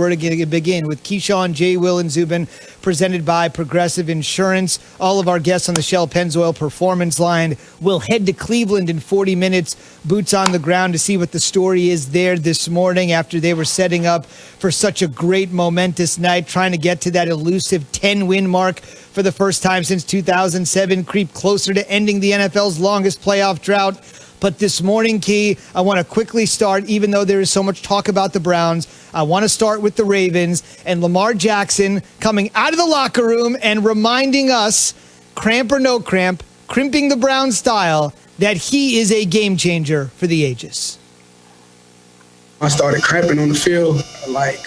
We're going to begin with Keyshawn, J. Will, and Zubin, presented by Progressive Insurance. All of our guests on the Shell Pennzoil Performance Line will head to Cleveland in 40 minutes, boots on the ground, to see what the story is there this morning after they were setting up for such a great, momentous night, trying to get to that elusive 10-win mark for the first time since 2007, creep closer to ending the NFL's longest playoff drought. But this morning, Key, I want to quickly start, even though there is so much talk about the Browns, I want to start with the Ravens and Lamar Jackson coming out of the locker room and reminding us, cramp or no cramp, crimping the Browns style, that he is a game changer for the ages. I started cramping on the field. Like,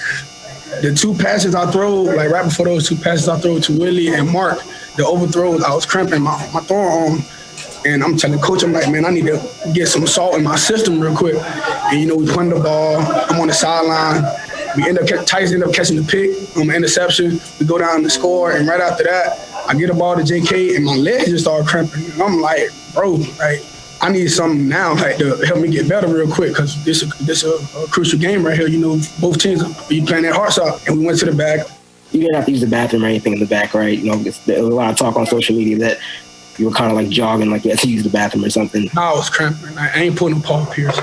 the two passes I throw, like right before those two passes I throw to Willie and Mark, the overthrows, I was cramping my throwing arm. And I'm telling coach, I'm like, man, I need to get some salt in my system real quick. And, you know, we punt the ball. I'm on the sideline. Tyson end up catching the pick on the interception. We go down to score. And right after that, I get a ball to JK, and my legs just start cramping. And I'm like, bro, like, I need something now, like, to help me get better real quick, because this is a crucial game right here. You know, both teams be playing their hearts out. And we went to the back. You didn't have to use the bathroom or anything in the back, right? You know, there's a lot of talk on social media that you were kind of like jogging, like you had to use the bathroom or something. No, I was cramping. I ain't putting Paul Pierce.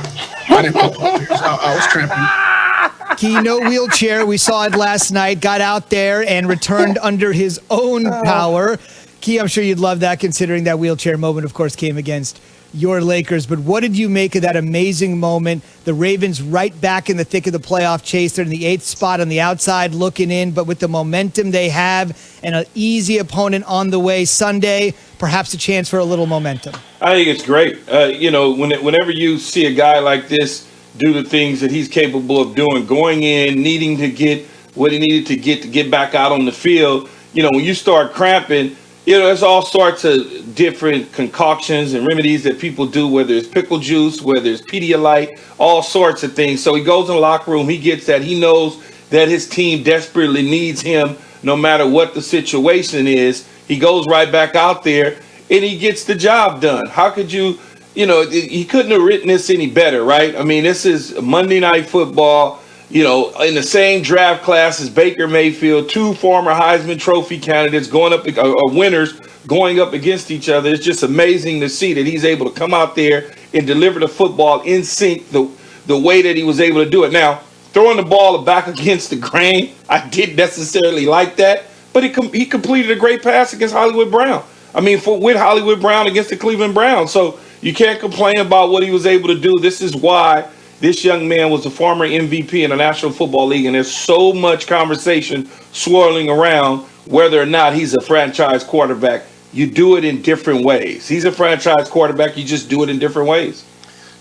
I didn't put Paul Pierce. I was cramping. Key, no wheelchair. We saw it last night. Got out there and returned under his own power. Key, I'm sure you'd love that, considering that wheelchair moment, of course, came against your Lakers. But what did you make of that amazing moment? The Ravens right back in the thick of the playoff chase. They're in the 8th spot on the outside looking in, but with the momentum they have and an easy opponent on the way Sunday, perhaps a chance for a little momentum. I think it's great. You know, whenever you see a guy like this do the things that he's capable of doing, going in, needing to get what he needed to get back out on the field, you know, when you start cramping, you know, there's all sorts of different concoctions and remedies that people do, whether it's pickle juice, whether it's Pedialyte, all sorts of things. So he goes in the locker room, he gets that. He knows that his team desperately needs him no matter what the situation is. He goes right back out there and he gets the job done. How could you know, he couldn't have written this any better, right? I mean, this is Monday Night Football, you know, in the same draft class as Baker Mayfield, two former Heisman Trophy candidates going up, or winners going up against each other. It's just amazing to see that he's able to come out there and deliver the football in sync the way that he was able to do it. Now, throwing the ball back against the grain, I didn't necessarily like that, but he completed a great pass against Hollywood Brown. I mean, with Hollywood Brown against the Cleveland Browns. So you can't complain about what he was able to do. This is why this young man was a former MVP in the National Football League, and there's so much conversation swirling around whether or not he's a franchise quarterback. You do it in different ways. He's a franchise quarterback. You just do it in different ways.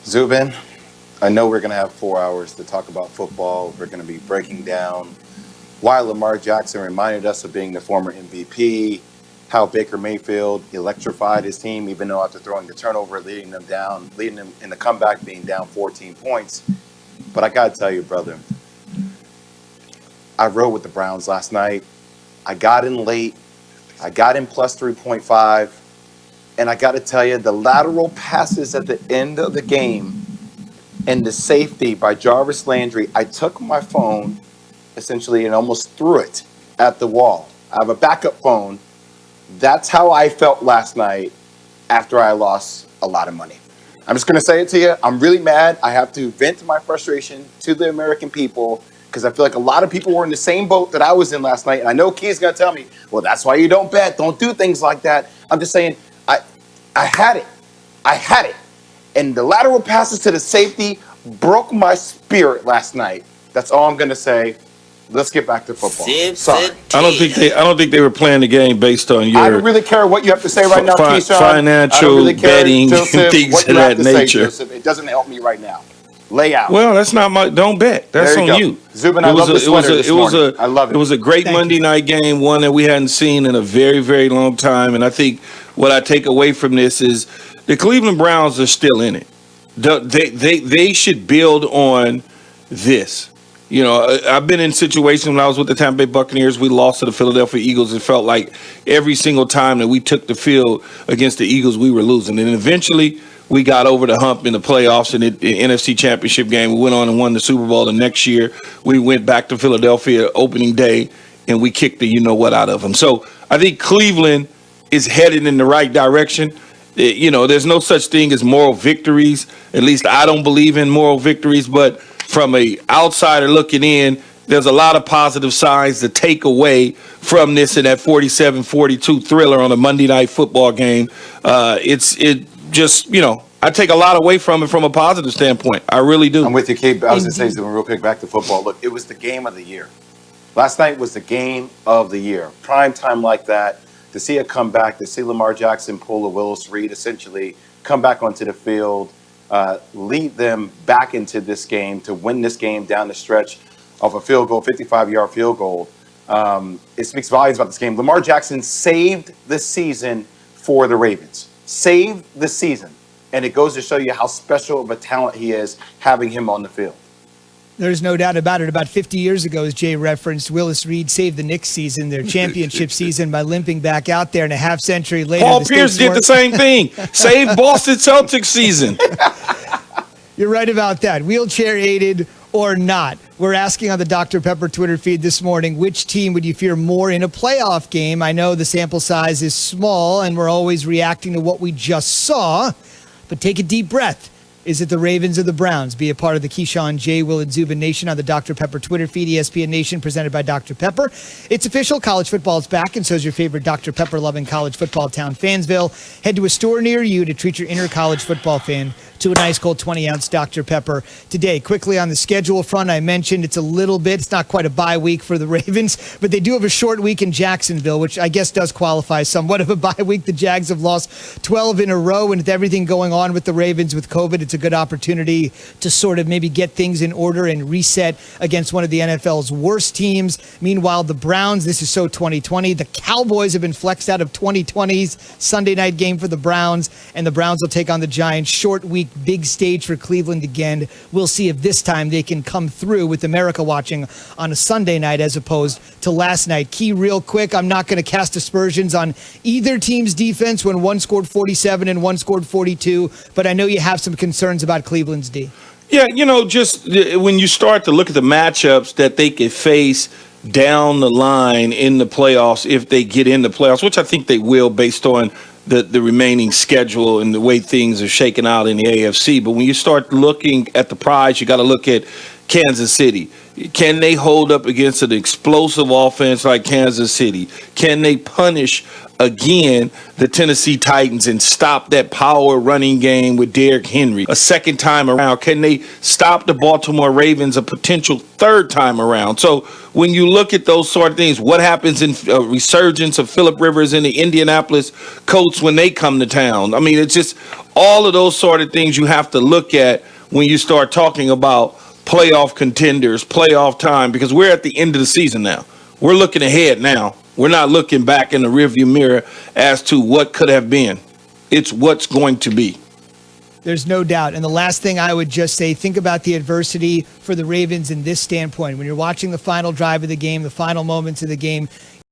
Zubin, I know we're going to have 4 hours to talk about football. We're going to be breaking down why Lamar Jackson reminded us of being the former MVP, how Baker Mayfield electrified his team, even though after throwing the turnover, leading them in the comeback, being down 14 points. But I got to tell you, brother, I rode with the Browns last night. I got in late. I got in plus 3.5. And I got to tell you, the lateral passes at the end of the game and the safety by Jarvis Landry, I took my phone, essentially, and almost threw it at the wall. I have a backup phone. That's how I felt last night after I lost a lot of money. I'm just going to say it to you. I'm really mad. I have to vent my frustration to the American people because I feel like a lot of people were in the same boat that I was in last night. And I know Key's going to tell me, well, that's why you don't bet. Don't do things like that. I'm just saying, I had it. I had it. And the lateral passes to the safety broke my spirit last night. That's all I'm going to say. Let's get back to football. Sorry. I don't think they were playing the game based on your. I don't really care what you have to say right now, Keyshawn. Financial really betting, Joseph, things of that nature. Say, it doesn't help me right now. Lay out. Well, that's not my. Don't bet. That's on you. Zubin, I love the sweater this morning. I love it. It was a great Monday night game, one that we hadn't seen in a very, very long time. And I think what I take away from this is the Cleveland Browns are still in it. They should build on this. You know, I've been in situations when I was with the Tampa Bay Buccaneers, we lost to the Philadelphia Eagles. It felt like every single time that we took the field against the Eagles, we were losing. And eventually we got over the hump in the playoffs and the NFC Championship game. We went on and won the Super Bowl the next year. We went back to Philadelphia opening day, and we kicked the you-know-what out of them. So I think Cleveland is headed in the right direction. There's no such thing as moral victories. At least I don't believe in moral victories. But from an outsider looking in, there's a lot of positive signs to take away from this in that 47-42 thriller on a Monday Night Football game. I take a lot away from it from a positive standpoint. I really do. I'm with you, Kate. I was going to say something real quick back to football. Look, it was the game of the year. Last night was the game of the year. Prime time like that, to see it come back, to see Lamar Jackson pull a Willis Reed, essentially come back onto the field, lead them back into this game to win this game down the stretch of a field goal, 55-yard field goal. It speaks volumes about this game. Lamar Jackson saved the season for the Ravens. Saved the season. And it goes to show you how special of a talent he is having him on the field. There's no doubt about it. About 50 years ago, as Jay referenced, Willis Reed saved the Knicks season, their championship season, by limping back out there, and a half century later. Paul Pierce did the same thing. Saved Boston Celtics season. You're right about that. Wheelchair aided or not. We're asking on the Dr. Pepper Twitter feed this morning, which team would you fear more in a playoff game? I know the sample size is small, and we're always reacting to what we just saw. But take a deep breath. Is it the Ravens or the Browns? Be a part of the Keyshawn, J. Will, and Zubin Nation on the Dr. Pepper Twitter feed, ESPN Nation, presented by Dr. Pepper. It's official. College football is back, and so is your favorite Dr. Pepper-loving college football town, Fansville. Head to a store near you to treat your inner college football fan to a nice cold 20-ounce Dr. Pepper today. Quickly on the schedule front, I mentioned it's not quite a bye week for the Ravens, but they do have a short week in Jacksonville, which I guess does qualify somewhat of a bye week. The Jags have lost 12 in a row, and with everything going on with the Ravens with COVID, it's a good opportunity to sort of maybe get things in order and reset against one of the NFL's worst teams. Meanwhile, the Browns, this is so 2020. The Cowboys have been flexed out of 2020's Sunday night game for the Browns, and the Browns will take on the Giants. Short week, big stage for Cleveland again. We'll see if this time they can come through with America watching on a Sunday night as opposed to last night. Key, real quick, I'm not going to cast aspersions on either team's defense when one scored 47 and one scored 42, but I know you have some concerns about Cleveland's D. Yeah, just when you start to look at the matchups that they could face down the line in the playoffs, if they get in the playoffs, which I think they will based on the remaining schedule and the way things are shaking out in the AFC. But when you start looking at the prize, you got to look at Kansas City. Can they hold up against an explosive offense like Kansas City? Can they punish again the Tennessee Titans and stop that power running game with Derrick Henry a second time around? Can they stop the Baltimore Ravens a potential third time around? So when you look at those sort of things, what happens in resurgence of Phillip Rivers and the Indianapolis Colts when they come to town? I mean, it's just all of those sort of things you have to look at when you start talking about playoff contenders, playoff time, because we're at the end of the season now. We're looking ahead now. We're not looking back in the rearview mirror as to what could have been. It's what's going to be. There's no doubt. And the last thing I would just say, think about the adversity for the Ravens in this standpoint. When you're watching the final drive of the game, the final moments of the game,